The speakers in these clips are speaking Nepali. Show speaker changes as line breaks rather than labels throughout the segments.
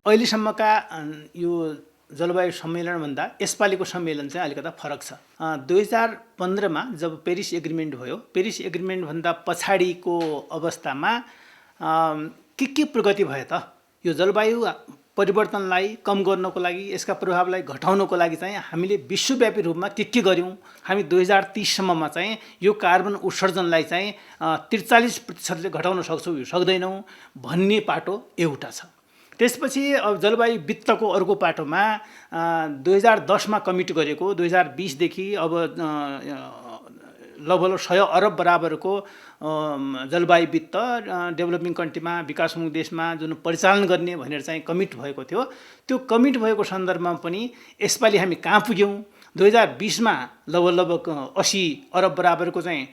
अहिलेसम्मका यो जलवायु सम्मेलनभन्दा यसपालिको सम्मेलन चाहिँ अलिकता फरक छ। 2015मा जब पेरिस एग्रिमेन्ट भयो, पेरिस एग्रिमेन्टभन्दा पछाडिको अवस्थामा के प्रगति भयो त? यो जलवायु परिवर्तनलाई कम गर्नको लागि, यसका प्रभावलाई घटाउनको लागि चाहिँ हामीले विश्वव्यापी रूपमा के गर्यौँ? हामी 2030 सम्ममा चाहिँ यो कार्बन उत्सर्जनलाई चाहिँ 43% घटाउन सक्छौँ यो सक्दैनौँ भन्ने पाटो एउटा छ। त्यसपछि अब जलवायु वित्तको अर्को पाटोमा 2010मा कमिट गरेको 2020 देखि अब लगभग 100 अरब बराबरको जलवायु वित्त डेभलपिङ कन्ट्रीमा, विकासोन्मुख देशमा जुन परिचालन गर्ने भनेर चाहिँ कमिट भएको थियो, त्यो कमिट भएको सन्दर्भमा पनि यसपालि हामी कहाँ पुग्यौँ? 2020मा लगभग 80 अरब बराबरको चाहिँ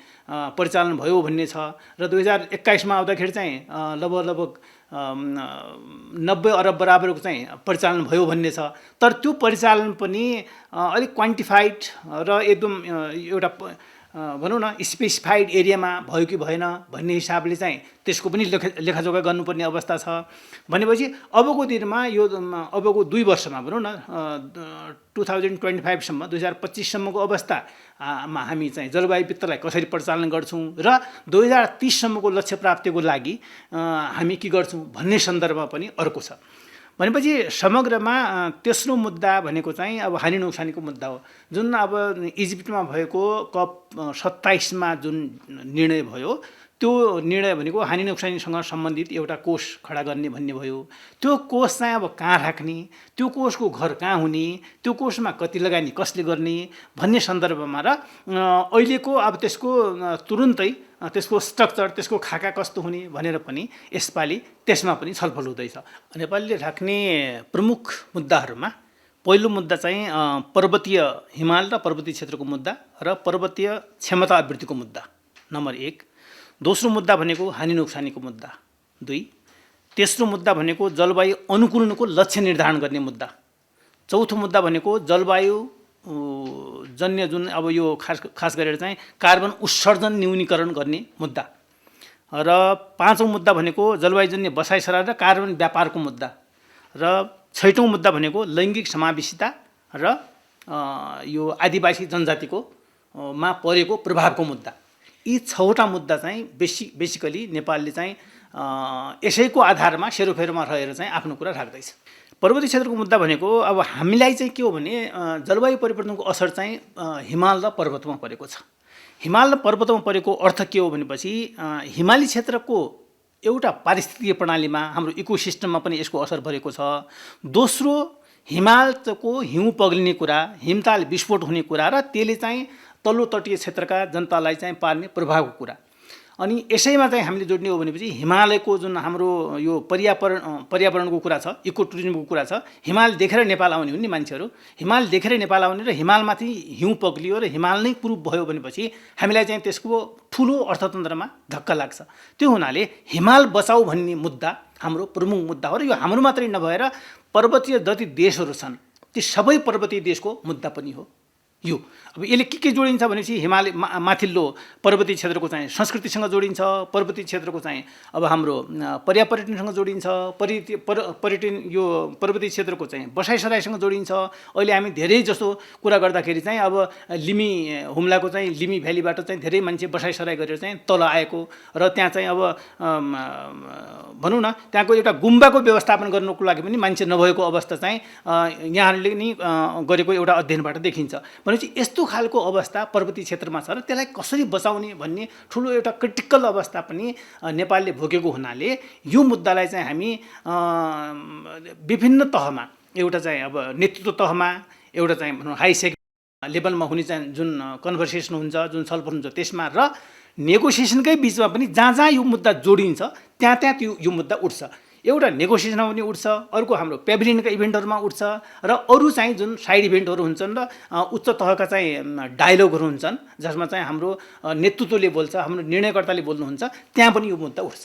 परिचालन भयो भन्ने छ र 2021मा आउँदाखेरि चाहिँ लगभग 90 अरब बराबरको चाहिँ परिचालन भयो भन्ने छ। तर त्यो परिचालन पनि अलिक क्वान्टिफाइड र एकदम एउटा भनौँ न स्पेसिफाइड एरियामा भयो कि भएन भन्ने हिसाबले चाहिँ त्यसको पनि लेखाजोखा गर्नुपर्ने अवस्था छ। भनेपछि अबको दिनमा यो अबको 2 वर्षमा भनौँ न 2025 सम्म 2025 सम्मको अवस्थामा हामी चाहिँ जलवायु वित्तलाई कसरी परिचालन गर्छौँ र 2030 सम्मको लक्ष्य प्राप्तिको लागि हामी के गर्छौँ भन्ने सन्दर्भमा पनि अर्को छ। भनेपछि समग्रमा तेस्रो मुद्दा भनेको चाहिँ अब हानि नोक्सानीको मुद्दा हो, जुन अब इजिप्टमा भएको COP 27मा जुन निर्णय भयो, त्यो निर्णय भनेको हानि नोक्सानीसँग सम्बन्धित एउटा कोष खडा गर्ने भन्ने भयो। त्यो कोष चाहिँ अब कहाँ राख्ने, त्यो कोषको घर कहाँ हुने, त्यो कोषमा कति लगानी कसले गर्ने भन्ने सन्दर्भमा र अहिलेको अब त्यसको तुरुन्तै त्यसको स्ट्रक्चर, त्यसको खाका कस्तो हुने भनेर पनि यसपालि त्यसमा पनि छलफल हुँदैछ। नेपालले राख्ने प्रमुख मुद्दाहरूमा पहिलो मुद्दा चाहिँ पर्वतीय हिमाल र पर्वतीय क्षेत्रको मुद्दा र पर्वतीय क्षमता अभिवृद्धिको मुद्दा नम्बर 1। दोस्रो मुद्दा भनेको हानि नोक्सानीको मुद्दा 2। तेस्रो मुद्दा भनेको जलवायु अनुकूलनको लक्ष्य निर्धारण गर्ने मुद्दा। चौथो मुद्दा भनेको जलवायु जन्य जुन अब यो खास गरेर चाहिँ कार्बन उत्सर्जन न्यूनीकरण गर्ने मुद्दा र पाँचौँ मुद्दा भनेको जलवायुजन्य बसाइसरार र कार्बन व्यापारको मुद्दा र छैटौँ मुद्दा भनेको लैङ्गिक समावेशिता र यो आदिवासी जनजातिको मा परेको प्रभावको मुद्दा। यी 6वटा मुद्दा चाहिँ बेसिकली नेपालले चाहिँ यसैको आधारमा सेरोफेरोमा रहेर चाहिँ आफ्नो कुरा राख्दैछ। पर्वतीय क्षेत्रको मुद्दा भनेको अब हामीलाई चाहिँ के हो भने जलवायु परिवर्तनको असर चाहिँ हिमाल र पर्वतमा परेको छ। हिमाल र पर्वतमा परेको अर्थ के हो भनेपछि हिमाली क्षेत्रको एउटा पारिस्थितिकीय प्रणालीमा हाम्रो इकोसिस्टममा पनि यसको असर परेको छ। दोस्रो, हिमालको हिउँ पग्लिने कुरा, हिमताल विस्फोट हुने कुरा र त्यसले चाहिँ तल्लो तटीय क्षेत्रका जनतालाई चाहिँ पार्ने प्रभावको कुरा। अनि यसैमा चाहिँ हामीले जोड्ने हो भनेपछि हिमालयको जुन हाम्रो यो पर्यावरणको कुरा छ, इको टुरिज्मको कुरा छ। हिमाल देखेर नेपाल आउने हुन् नि मान्छेहरू, हिमाल देखेर नेपाल आउने र हिमालमाथि हिउँ पग्लियो र हिमाल नै प्रुफ भयो भनेपछि हामीलाई चाहिँ त्यसको ठुलो अर्थतन्त्रमा धक्का लाग्छ। त्यो हुनाले हिमाल बचाऊ भन्ने मुद्दा हाम्रो प्रमुख मुद्दा हो र यो हाम्रो मात्रै नभएर पर्वतीय जति देशहरू छन् ती सबै पर्वतीय देशको मुद्दा पनि हो यो। अब यसले के जोडिन्छ भनेपछि हिमालय माथिल्लो पर्वतीय क्षेत्रको चाहिँ संस्कृतिसँग जोडिन्छ, पर्वतीय क्षेत्रको चाहिँ अब हाम्रो पर्यटनसँग जोडिन्छ, पर्यटन यो पर्वतीय क्षेत्रको चाहिँ बसाइसराइसँग जोडिन्छ। अहिले हामी धेरै जसो कुरा गर्दाखेरि चाहिँ अब लिमी हुम्लाको चाहिँ लिमी भ्यालीबाट चाहिँ धेरै मान्छे बसाइसराई गरेर चाहिँ तल आएको र त्यहाँ चाहिँ अब भनौँ न त्यहाँको एउटा गुम्बाको व्यवस्थापन गर्नुको लागि पनि मान्छे नभएको अवस्था चाहिँ यहाँहरूले नि गरेको एउटा अध्ययनबाट देखिन्छ। भनेपछि यस्तो खालको अवस्था पर्वतीय क्षेत्रमा छ र त्यसलाई कसरी बचाउने भन्ने ठुलो एउटा क्रिटिकल अवस्था पनि नेपालले भोगेको हुनाले यो मुद्दालाई चाहिँ हामी विभिन्न तहमा, एउटा चाहिँ अब नेतृत्व तहमा, एउटा चाहिँ भनौँ हाई लेभलमा हुने चाहिँ जुन कन्भर्सेसन हुन्छ, जुन छलफल हुन्छ त्यसमा र नेगोसिएसनकै बिचमा पनि जहाँ जहाँ यो मुद्दा जोडिन्छ त्यहाँ त्यहाँ यो मुद्दा उठ्छ। एउटा नेगोसिएसनमा पनि उठ्छ, अर्को हाम्रो पेभिलियनका इभेन्टहरूमा उठ्छ र अरू चाहिँ जुन साइड इभेन्टहरू हुन्छन् र उच्च तहका चाहिँ डायलगहरू हुन्छन् जसमा चाहिँ हाम्रो नेतृत्वले बोल्छ, हाम्रो निर्णयकर्ताले बोल्नुहुन्छ, त्यहाँ पनि यो मुद्दा उठ्छ।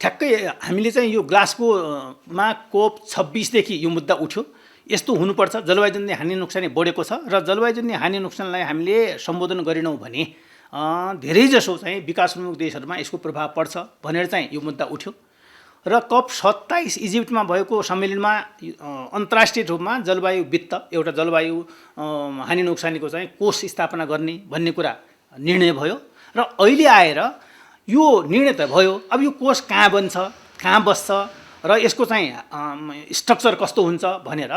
ठ्याक्कै हामीले चाहिँ यो ग्लासगोमा COP 26 देखि यो मुद्दा उठ्यो। यस्तो हुनुपर्छ, जलवायुजन्य हानि नोक्सानी बढेको छ र जलवायुजन्य हानि नोक्सानलाई हामीले सम्बोधन गरेनौँ भने धेरैजसो चाहिँ विकासोन्मुख देशहरूमा यसको प्रभाव पर्छ भनेर चाहिँ यो मुद्दा उठ्यो र COP27 इजिप्टमा भएको सम्मेलनमा अन्तर्राष्ट्रिय रूपमा जलवायु वित्त एउटा जलवायु हानि नोक्सानीको चाहिँ कोष स्थापना गर्ने भन्ने कुरा निर्णय भयो र अहिले आएर यो निर्णय त भयो। अब यो कोष कहाँ बन्छ, कहाँ बस्छ र यसको चाहिँ स्ट्रक्चर कस्तो हुन्छ भनेर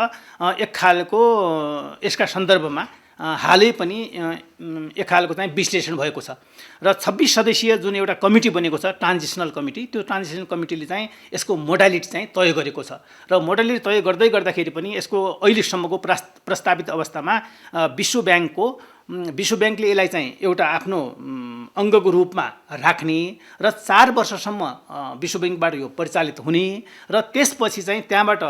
एक खालको यसका सन्दर्भमा हालै पनि एक खालको चाहिँ विश्लेषण भएको छ र 26 सदस्यीय जुन एउटा कमिटी बनेको छ ट्रान्जिसनल कमिटी, त्यो ट्रान्जिसनल कमिटीले चाहिँ यसको मोडालिटी चाहिँ तय गरेको छ र मोडालिटी तय गर्दै गर्दाखेरि पनि यसको अहिलेसम्मको प्रस्तावित अवस्थामा विश्व ब्याङ्कले यसलाई चाहिँ एउटा आफ्नो अङ्गको रूपमा राख्ने र 4 वर्षसम्म विश्व ब्याङ्कबाट यो परिचालित हुने र त्यसपछि चाहिँ त्यहाँबाट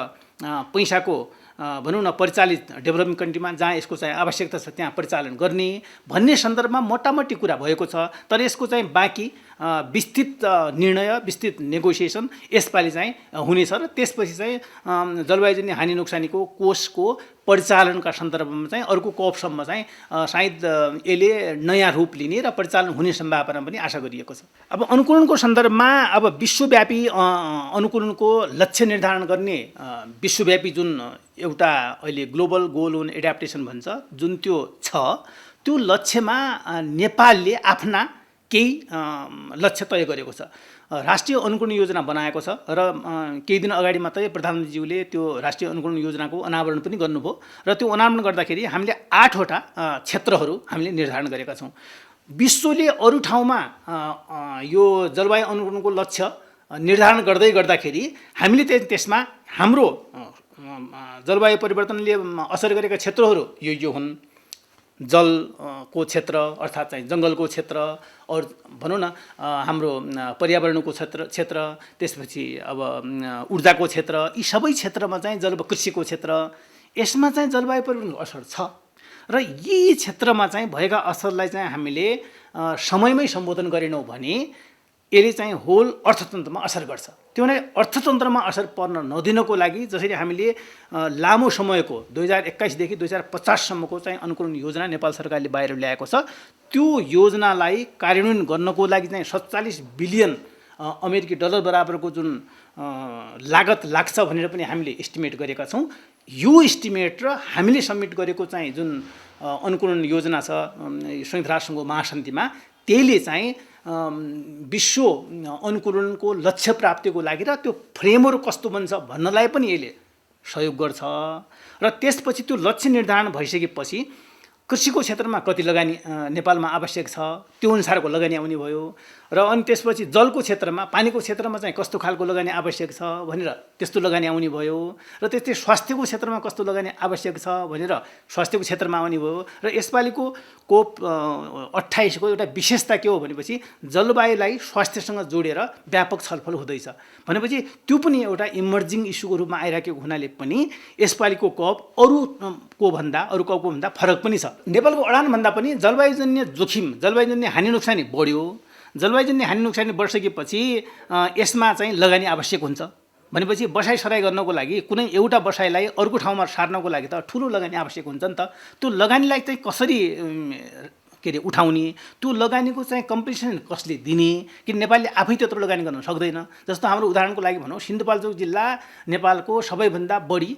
पैसाको भनौँ न परिचालित डेभलपिङ कन्ट्रीमा जहाँ यसको चाहिँ आवश्यकता छ त्यहाँ परिचालन गर्ने भन्ने सन्दर्भमा मोटामोटी कुरा भएको छ। तर यसको चाहिँ बाँकी विस्तृत निर्णय, विस्तृत नेगोसिएसन यसपालि चाहिँ हुनेछ र त्यसपछि चाहिँ जलवायुजन्य हानि नोक्सानीको कोषको परिचालनका सन्दर्भमा चाहिँ अर्को COP सम्म चाहिँ सायद यसले नयाँ रूप लिने र परिचालन हुने सम्भावना पनि आशा गरिएको छ। अब अनुकूलनको सन्दर्भमा अब विश्वव्यापी अनुकूलनको लक्ष्य निर्धारण गर्ने विश्वव्यापी जुन एउटा अहिले ग्लोबल गोल अन एडाप्टेसन भन्छ जुन त्यो छ, त्यो लक्ष्यमा नेपालले आफ्ना केही लक्ष्य तय गरेको छ। राष्ट्रिय अनुकूलन योजना बनाएको छ र केही दिन अगाडि मात्रै प्रधानमन्त्रीज्यूले त्यो राष्ट्रिय अनुकूलन योजनाको अनावरण पनि गर्नुभयो र त्यो अनावरण गर्दाखेरि हामीले 8 वटा क्षेत्रहरू हामीले निर्धारण गरेका छौँ। विश्वले अरू ठाउँमा यो जलवायु अनुकूलनको लक्ष्य निर्धारण गर्दै गर्दाखेरि हामीले त्यसमा हाम्रो जलवायु परिवर्तनले असर गरेका क्षेत्रहरू यो हुन्। जलको क्षेत्र अर्थात् चाहिँ जङ्गलको क्षेत्र और भनौँ न हाम्रो पर्यावरणको क्षेत्र त्यसपछि अब ऊर्जाको क्षेत्र, यी सबै क्षेत्रमा चाहिँ कृषिको क्षेत्र, यसमा चाहिँ जलवायु परिवर्तनको असर छ र यी क्षेत्रमा चाहिँ भएका असरलाई चाहिँ हामीले समयमै सम्बोधन गरेनौँ भने यसले चाहिँ होल अर्थतन्त्रमा असर गर्छ। त्यो नै अर्थतन्त्रमा असर पर्न नदिनको लागि जसरी हामीले लामो समयको 2021 देखि 2050 सम्मको चाहिँ अनुकूलन योजना नेपाल सरकारले बाहिर ल्याएको छ, त्यो योजनालाई कार्यान्वयन गर्नको लागि चाहिँ 47 बिलियन अमेरिकी डलर बराबरको जुन लागत लाग्छ भनेर पनि हामीले एस्टिमेट गरेका छौँ। यो एस्टिमेट र हामीले सबमिट गरेको चाहिँ जुन अनुकूलन योजना छ संयुक्त राष्ट्रसङ्घको महासन्धिमा, त्यसले चाहिँ विश्व अनुकूलनको लक्ष्य प्राप्तिको लागि र त्यो फ्रेमवर्क कस्तो बन्छ भन्नलाई पनि यसले सहयोग गर्छ र त्यसपछि त्यो लक्ष्य निर्धारण भइसकेपछि कृषिको क्षेत्रमा कति लगानी नेपालमा आवश्यक छ त्यो अनुसारको लगानी आउने भयो र अनि त्यसपछि जलको क्षेत्रमा, पानीको क्षेत्रमा चाहिँ कस्तो खालको लगानी आवश्यक छ भनेर त्यस्तो लगानी आउने भयो र त्यस्तै स्वास्थ्यको क्षेत्रमा कस्तो लगानी आवश्यक छ भनेर स्वास्थ्यको क्षेत्रमा आउने भयो र यसपालिको COP28 को एउटा विशेषता के हो भनेपछि जलवायुलाई स्वास्थ्यसँग जोडेर व्यापक छलफल हुँदैछ भनेपछि त्यो पनि एउटा इमर्जिङ इस्युको रूपमा आइराखेको हुनाले पनि यसपालिको COP अरू COP भन्दा फरक पनि छ। नेपालको अडानभन्दा पनि जलवायुजन्य जोखिम, जलवायुजन्य हानि नोक्सानी बढ्यो। जलवायुजन्य हानि नोक्सानी बढिसकेपछि यसमा चाहिँ लगानी आवश्यक हुन्छ भनेपछि बसाइसराई गर्नको लागि कुनै एउटा बसाइलाई अर्को ठाउँमा सार्नको लागि त ठुलो लगानी आवश्यक हुन्छ नि त। त्यो लगानीलाई चाहिँ कसरी उठाउने, त्यो लगानीको चाहिँ कम्पेन्सेसन कसले दिने, कि नेपालले आफै त्यत्रो लगानी गर्न सक्दैन। जस्तो हाम्रो उदाहरणको लागि भनौँ, सिन्धुपाल्चोक जिल्ला नेपालको सबैभन्दा बढी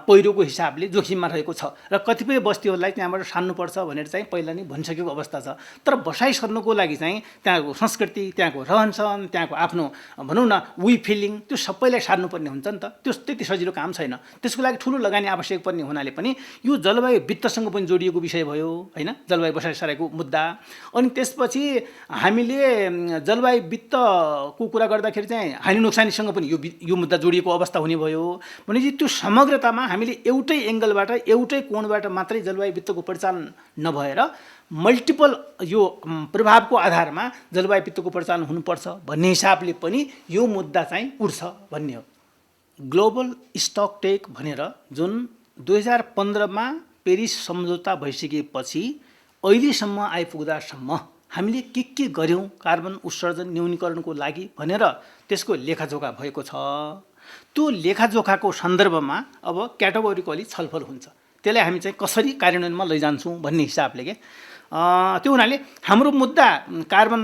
पहिरोको हिसाबले जोखिममा रहेको छ र कतिपय बस्तीहरूलाई त्यहाँबाट सार्नुपर्छ भनेर चाहिँ पहिला नै भनिसकेको अवस्था छ। तर बसाइ सर्नको लागि चाहिँ त्यहाँको संस्कृति, त्यहाँको रहनसहन, त्यहाँको आफ्नो भनौँ न फिलिङ, त्यो सबैलाई सार्नुपर्ने हुन्छ नि त। त्यो त्यति सजिलो काम छैन। त्यसको लागि ठुलो लगानी आवश्यक पर्ने हुनाले पनि यो जलवायु वित्तसँग पनि जोडिएको विषय भयो हैन, जलवायु बसाइसराईको मुद्दा। अनि त्यसपछि हामीले जलवायु वित्तको कुरा गर्दाखेरि चाहिँ हानि नोक्सानीसँग पनि यो मुद्दा जोडिएको अवस्था हुने भयो भनेपछि त्यो समग्रतामा हामीले एउटै एङ्गलबाट, एउटै कोणबाट मात्रै जलवायु वित्तको परिचालन नभएर मल्टिपल यो प्रभावको आधारमा जलवायु वित्तको परिचालन हुनुपर्छ भन्ने हिसाबले पनि यो मुद्दा चाहिँ उठ्छ भन्ने हो। ग्लोबल स्टक टेक भनेर जुन 2015 मा पेरिस सम्झौता भइसकेपछि अहिलेसम्म आइपुग्दासम्म हामीले के गर्यौँ कार्बन उत्सर्जन न्यूनीकरणको लागि भनेर त्यसको लेखाजोखा भएको छ। त्यो लेखाजोखाको सन्दर्भमा अब क्याटेगोरिकली छलफल हुन्छ। त्यसलाई हामी चाहिँ कसरी कार्यान्वयनमा लैजान्छौँ भन्ने हिसाबले के त्यो हुनाले हाम्रो मुद्दा कार्बन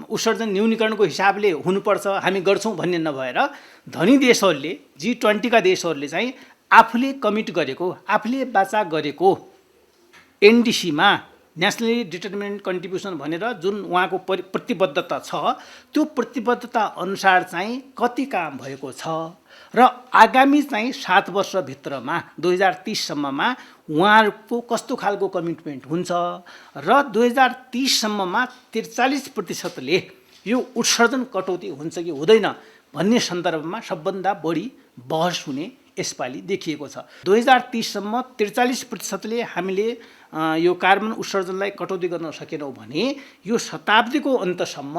उत्सर्जन न्यूनीकरणको हिसाबले हुनुपर्छ, हामी गर्छौँ भन्ने नभएर धनी देशहरूले G20 का देशहरूले चाहिँ आफूले कमिट गरेको, आफूले वाचा गरेको एनडिसीमा नेसनली डिटर्मिनेन्ट कन्ट्रिब्युसन भनेर जुन उहाँको प्रतिबद्धता छ, त्यो प्रतिबद्धता अनुसार चाहिँ कति काम भएको छ र आगामी चाहिँ 7 वर्षभित्रमा 2030 सम्ममा उहाँहरूको कस्तो खालको कमिटमेन्ट हुन्छ र 2030 सम्ममा 43%ले यो उत्सर्जन कटौती हुन्छ कि हुँदैन भन्ने सन्दर्भमा सबभन्दा बढी बहस हुने यसपालि देखिएको छ। 2030 सम्म 43%ले हामीले यो कार्बन उत्सर्जनलाई कटौती गर्न सकेनौँ भने यो शताब्दीको अन्तसम्म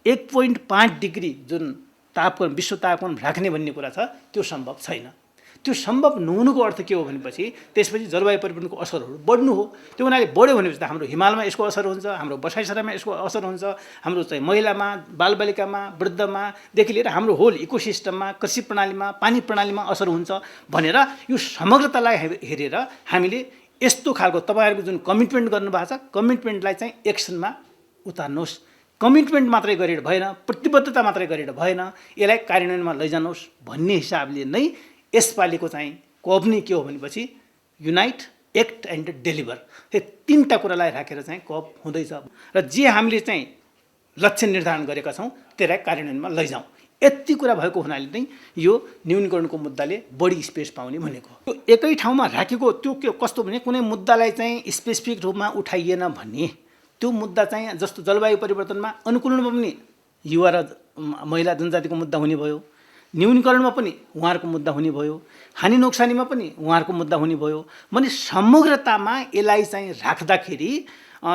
1.5 डिग्री जुन तापक्रम, विश्व तापक्रम राख्ने भन्ने कुरा छ, त्यो सम्भव छैन। त्यो सम्भव नहुनुको अर्थ के हो भनेपछि त्यसपछि जलवायु परिवर्तनको असरहरू बढ्नु हो। त्यो हुनाले बढ्यो भनेपछि त हाम्रो हिमालमा यसको असर हुन्छ, हाम्रो बसाइसरामा यसको असर हुन्छ, हाम्रो चाहिँ महिलामा, बालबालिकामा, वृद्धमादेखि लिएर हाम्रो होल इकोसिस्टममा, कृषि प्रणालीमा, पानी प्रणालीमा असर हुन्छ भनेर यो समग्रतालाई हेरेर हामीले यस्तो खालको तपाईँहरूको जुन कमिटमेन्ट गर्नुभएको छ, कमिटमेन्टलाई चाहिँ एक्सनमा उतार्नुहोस्। कमिटमेन्ट मात्रै गरेर भएन, प्रतिबद्धता मात्रै गरेर भएन, यसलाई कार्यान्वयनमा लैजानुहोस् भन्ने हिसाबले नै यसपालिको चाहिँ कप नै के हो भनेपछि युनाइट, एक्ट एन्ड डेलिभर, त्यो 3टा कुरालाई राखेर चाहिँ कप हुँदैछ र जे हामीले चाहिँ लक्ष्य निर्धारण गरेका छौँ त्यसलाई कार्यान्वयनमा लैजाउँ। यति कुरा भएको हुनाले नै यो न्यूनीकरणको मुद्दाले बढी स्पेस पाउने भनेको। त्यो एकै ठाउँमा राखेको त्यो के कस्तो भने कुनै मुद्दालाई चाहिँ स्पेसिफिक रूपमा उठाइएन भने त्यो मुद्दा चाहिँ जस्तो जलवायु परिवर्तनमा अनुकूलनमा पनि युवा र महिला जनजातिको मुद्दा हुने भयो, न्यूनीकरणमा पनि उहाँहरूको मुद्दा हुने भयो, हानि नोक्सानीमा पनि उहाँहरूको मुद्दा हुने भयो भने समग्रतामा यसलाई चाहिँ राख्दाखेरि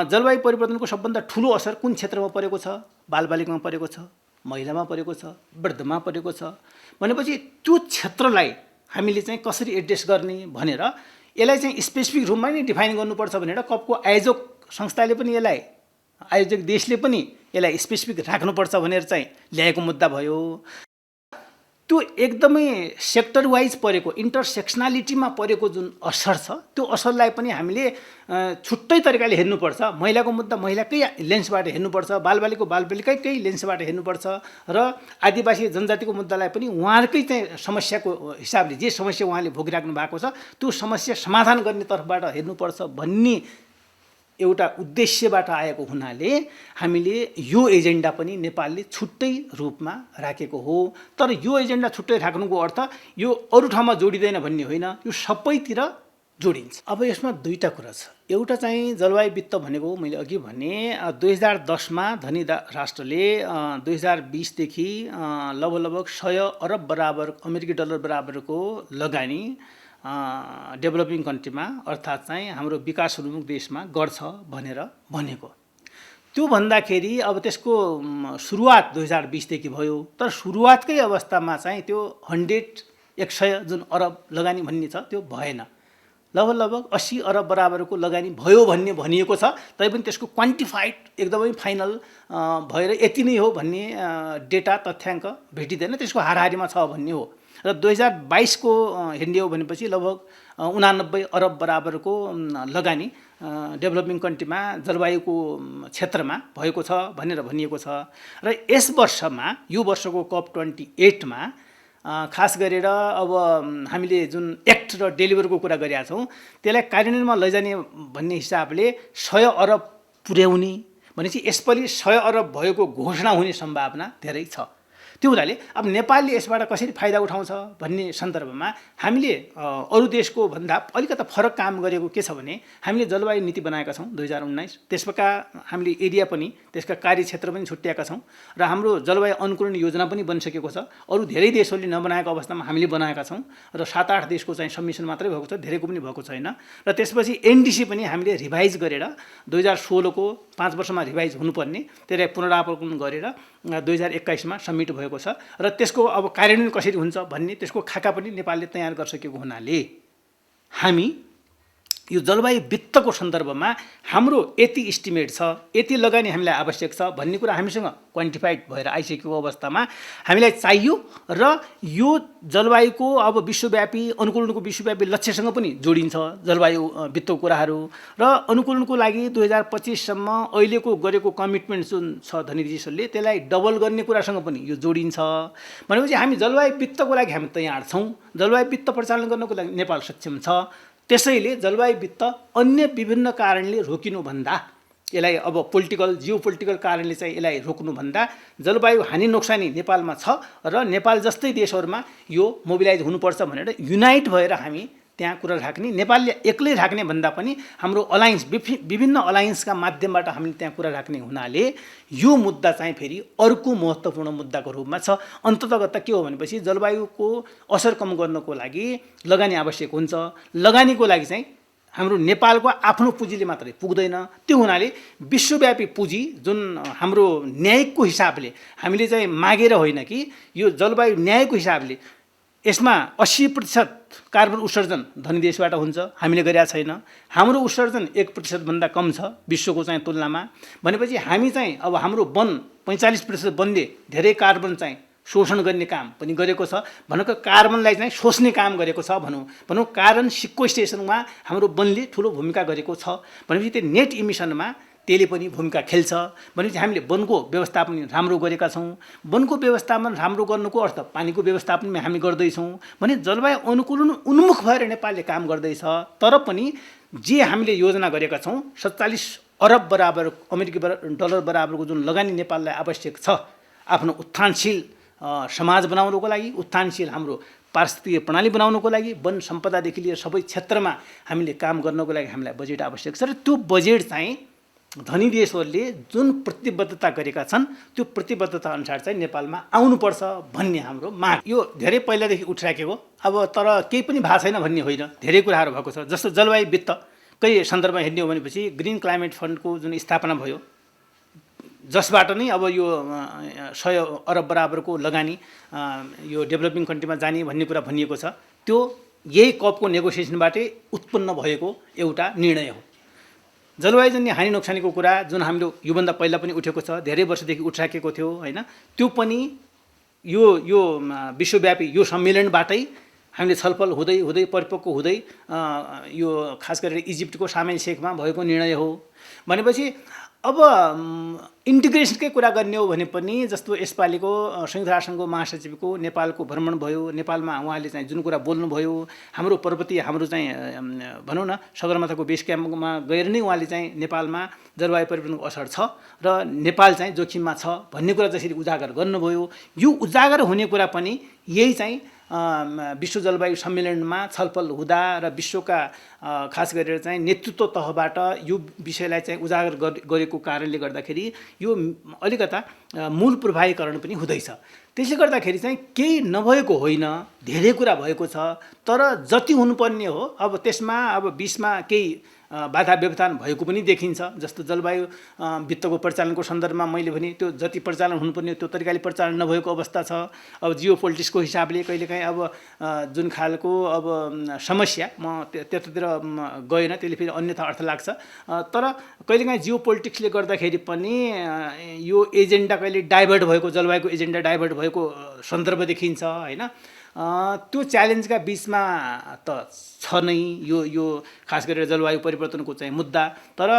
जलवायु परिवर्तनको सबभन्दा ठुलो असर कुन क्षेत्रमा परेको छ? बालबालिकामा परेको छ, महिलामा परेको छ, वृद्धमा परेको छ भनेपछि त्यो क्षेत्रलाई हामीले चाहिँ कसरी एड्रेस गर्ने भनेर यसलाई चाहिँ स्पेसिफिक रूपमा नै डिफाइन गर्नुपर्छ भनेर कपको आयोजक संस्थाले पनि यसलाई, आयोजक देशले पनि यसलाई स्पेसिफिक राख्नुपर्छ भनेर चाहिँ ल्याएको मुद्दा भयो। त्यो एकदमै सेक्टर वाइज परेको, इन्टरसेक्सनालिटीमा परेको जुन असर छ त्यो असरलाई पनि हामीले छुट्टै तरिकाले हेर्नुपर्छ। महिलाको मुद्दा महिलाकै लेन्सबाट हेर्नुपर्छ, बालबालिकाकै लेन्सबाट हेर्नुपर्छ र आदिवासी जनजातिको मुद्दालाई पनि उहाँहरूकै चाहिँ समस्याको हिसाबले जे समस्या उहाँले भोगिराख्नु भएको छ त्यो समस्या समाधान गर्ने तर्फबाट हेर्नुपर्छ भन्ने एउटा उद्देश्यबाट आएको हुनाले हामीले यो एजेन्डा पनि नेपालले छुट्टै रूपमा राखेको हो। तर यो एजेन्डा छुट्टै राख्नुको अर्थ यो अरू ठाउँमा जोडिँदैन भन्ने होइन, यो सबैतिर जोडिन्छ। अब यसमा 2टा कुरा छ। एउटा चाहिँ जलवायु वित्त भनेको मैले अघि भने 2010मा धनी राष्ट्रले 2020 देखि लगभग 100 अरब बराबर अमेरिकी डलर बराबरको लगानी डेभलपिङ कन्ट्रीमा अर्थात् चाहिँ हाम्रो विकासोन्मुख देशमा गर्छ भनेर भनेको। त्यो भन्दाखेरि अब त्यसको सुरुवात 2020 देखि भयो, तर सुरुवातकै अवस्थामा चाहिँ त्यो 100 जुन अरब लगानी भन्ने छ त्यो भएन। लगभग 80 अरब बराबरको लगानी भयो भन्ने भनिएको छ, तैपनि त्यसको क्वान्टिफाइड एकदमै फाइनल भएर यति नै हो भन्ने डेटा तथ्याङ्क भेटिँदैन, त्यसको हाराहारीमा छ भन्ने हो। र 2022 को हेर्ने हो भनेपछि लगभग 89 अरब बराबरको लगानी डेभलपिङ कन्ट्रीमा जलवायुको क्षेत्रमा भएको छ भनेर भनिएको छ। र यस वर्षमा, यो वर्षको कप 28मा खास गरेर अब हामीले जुन एक्ट र डेलिभरको कुरा गरेका छौँ त्यसलाई कार्यान्वयनमा लैजाने भन्ने हिसाबले 100 अरब पुर्याउने भनेपछि यसपालि 100 अरब भएको घोषणा हुने सम्भावना धेरै छ। त्यो हुनाले अब नेपालले यसबाट कसरी फाइदा उठाउँछ भन्ने सन्दर्भमा हामीले अरू देशको भन्दा अलिकति फरक काम गरेको के छ भने हामीले जलवायु नीति बनाएका छौँ 2019। त्यसका हामीले एरिया पनि, त्यसका कार्यक्षेत्र पनि छुट्याएका छौँ र हाम्रो जलवायु अनुकूलन योजना पनि बनिसकेको छ। अरू धेरै देशहरूले नबनाएको अवस्थामा हामीले बनाएका छौँ र 7-8 देशको चाहिँ सबमिसन मात्रै भएको छ, धेरैको पनि भएको छैन। र त्यसपछि एनडिसी पनि हामीले रिभाइज गरेर 2016 को 5 वर्षमा रिभाइज हुनुपर्ने त्यसलाई पुनरावलोकन गरेर 2021मा सब्मिट भएको छ र त्यसको अब कार्यान्वयन कसरी हुन्छ भन्ने त्यसको खाका पनि नेपालले तयार गरिसकेको हुनाले हामी यो जलवायु वित्तको सन्दर्भमा हाम्रो यति इस्टिमेट छ, यति लगानी हामीलाई आवश्यक छ भन्ने कुरा हामीसँग क्वान्टिफाइड भएर आइसकेको अवस्थामा हामीलाई चाहियो र यो जलवायुको अब विश्वव्यापी अनुकूलनको विश्वव्यापी लक्ष्यसँग पनि जोडिन्छ जलवायु वित्तको कुराहरू र अनुकूलनको लागि 2025 सम्म अहिलेको गरेको कमिटमेन्ट जुन छ धनी देशहरूले त्यसलाई डबल गर्ने कुरासँग पनि यो जोडिन्छ। भनेपछि हामी जलवायु वित्तको लागि हामी तयार छौँ, जलवायु वित्त परिचालन गर्नको लागि नेपाल सक्षम छ। त्यसैले जलवायु वित्त अन्य विभिन्न कारणले रोकिनुभन्दा यसलाई अब पोलिटिकल जियोपोलिटिकल कारणले चाहिँ यसलाई रोक्नुभन्दा जलवायु हानि नोक्सानी नेपालमा छ र नेपाल जस्तै देशहरूमा यो मोबिलाइज हुनुपर्छ भनेर युनाइट भएर हामी त्यहाँ कुरा राख्ने, नेपालले एक्लै राख्ने भन्दा पनि हाम्रो अलायन्स विभिन्न अलायन्सका माध्यमबाट हामीले त्यहाँ कुरा राख्ने हुनाले यो मुद्दा चाहिँ फेरि अर्को महत्त्वपूर्ण मुद्दाको रूपमा छ। अन्ततगत के हो भनेपछि जलवायुको असर कम गर्नको लागि लगानी आवश्यक हुन्छ। लगानीको लागि चाहिँ हाम्रो नेपालको आफ्नो पुँजीले मात्रै पुग्दैन। त्यो हुनाले विश्वव्यापी पुँजी जुन हाम्रो न्यायिकको हिसाबले हामीले चाहिँ मागेर होइन कि यो जलवायु न्यायको हिसाबले यसमा 80% कार्बन उत्सर्जन धनी देशबाट हुन्छ, हामीले गरेका छैन। हाम्रो उत्सर्जन 1% भन्दा कम छ विश्वको चाहिँ तुलनामा। भनेपछि हामी चाहिँ अब हाम्रो वन 45% वनले धेरै कार्बन चाहिँ शोषण गर्ने काम पनि गरेको छ। भनेको कार्बनलाई चाहिँ सोच्ने काम गरेको छ भनौँ कार्बन सिक्वेस्ट्रेसनमा हाम्रो वनले ठुलो भूमिका गरेको छ। भनेपछि त्यो नेट इमिसनमा त्यसले पनि भूमिका खेल्छ। भनेपछि हामीले वनको व्यवस्थापन राम्रो गरेका छौँ। वनको व्यवस्थापन राम्रो गर्नुको अर्थ पानीको व्यवस्थापन हामी गर्दैछौँ भने जलवायु अनुकूलन उन्मुख भएर नेपालले काम गर्दैछ। तर पनि जे हामीले योजना गरेका छौँ 47 अरब बराबर अमेरिकी डलर बराबरको जुन लगानी नेपाललाई आवश्यक छ आफ्नो उत्थानशील समाज बनाउनको लागि, उत्थानशील हाम्रो पारिस्थितिक प्रणाली बनाउनको लागि, वन सम्पदादेखि लिएर सबै क्षेत्रमा हामीले काम गर्नको लागि हामीलाई बजेट आवश्यक छ र त्यो बजेट चाहिँ धनी देशहरूले जुन प्रतिबद्धता गरेका छन् त्यो प्रतिबद्धता अनुसार चाहिँ नेपालमा आउनुपर्छ भन्ने हाम्रो माग। यो धेरै पहिलादेखि उठिराखेको, अब तर केही पनि भएको छैन भन्ने होइन, धेरै कुराहरू भएको छ। जस्तो जलवायु वित्तकै सन्दर्भमा हेर्ने हो भनेपछि ग्रिन क्लाइमेट फन्डको जुन स्थापना भयो जसबाट नै अब यो 100 अरब बराबरको लगानी यो डेभलपिङ कन्ट्रीमा जाने भन्ने कुरा भनिएको छ। त्यो यही कपको नेगोसिएसनबाटै उत्पन्न भएको एउटा निर्णय हो। जलवायुजन्य हानि नोक्सानीको कुरा जुन हाम्रो योभन्दा पहिला पनि उठेको छ, धेरै वर्षदेखि उठिराखेको थियो होइन, त्यो पनि यो विश्वव्यापी यो सम्मेलनबाटै हामीले छलफल हुँदै हुँदै परिपक्व हुँदै यो खास गरेर इजिप्टको सामेल शेखमा भएको निर्णय हो। भनेपछि अब इन्टिग्रेसनकै कुरा गर्ने हो भने पनि जस्तो यसपालिको संयुक्त राष्ट्रसङ्घको महासचिवको नेपालको भ्रमण भयो, नेपालमा उहाँले चाहिँ जुन कुरा बोल्नुभयो, हाम्रो पर्वतीय हाम्रो चाहिँ भनौँ न सगरमाथाको बेस क्याम्पमा गएर नै उहाँले चाहिँ नेपालमा जलवायु परिवर्तनको असर छ र नेपाल चाहिँ जोखिममा छ भन्ने कुरा जसरी उजागर गर्नुभयो, यो उजागर हुने कुरा पनि यही चाहिँ विश्व जलवायु सम्मेलनमा छलफल हुँदा र विश्वका खास गरेर चाहिँ नेतृत्व तहबाट यो विषयलाई चाहिँ उजागर गरेको कारणले गर्दाखेरि यो अलिकता मूल प्रभावीकरण पनि हुँदैछ। त्यसले गर्दाखेरि चाहिँ केही नभएको होइन, धेरै कुरा भएको छ। तर जति हुनुपर्ने हो अब त्यसमा अब 20मा केही बाधा व्यवधान भएको पनि देखिन्छ। जस्तो जलवायु वित्तको परिचालनको सन्दर्भमा मैले भने त्यो जति परिचालन हुनुपर्ने त्यो तरिकाले परिचालन नभएको अवस्था छ। अब जियो पोलिटिक्सको हिसाबले कहिलेकाहीँ अब जुन खालको अब समस्या म त्यतातिर गएन, त्यसले फेरि अन्यथा अर्थ लाग्छ। तर कहिलेकाहीँ जियो पोलिटिक्सले गर्दाखेरि पनि यो एजेन्डा कहिले डाइभर्ट भएको, जलवायुको एजेन्डा डाइभर्ट भएको सन्दर्भ देखिन्छ होइन। त्यो च्यालेन्जका बिचमा त छ नै यो खास गरेर जलवायु परिवर्तनको चाहिँ मुद्दा। तर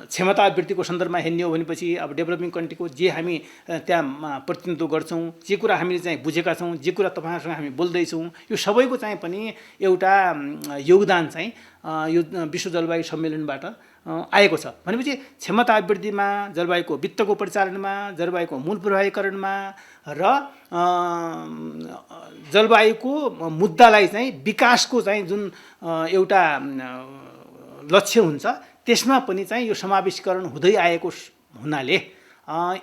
क्षमता वृद्धिको सन्दर्भमा हेर्ने हो भनेपछि अब डेभलपिङ कन्ट्रीको जे हामी त्यहाँ प्रतिनिधित्व गर्छौँ, जे कुरा हामीले चाहिँ बुझेका छौँ, जे कुरा तपाईँहरूसँग हामी बोल्दैछौँ, यो सबैको चाहिँ पनि एउटा योगदान चाहिँ यो विश्व जलवायु सम्मेलनबाट आएको छ। भनेपछि क्षमता वृद्धिमा, जलवायुको वित्तको परिचालनमा, जलवायुको मूल प्रभावीकरणमा र जलवायुको मुद्दालाई चाहिँ विकासको चाहिँ जुन एउटा लक्ष्य हुन्छ त्यसमा पनि चाहिँ यो समावेशीकरण हुँदै आएको हुनाले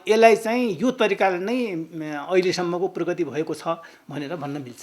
यसलाई चाहिँ यो तरिकाले नै अहिलेसम्मको प्रगति भएको छ भनेर भन्न मिल्छ।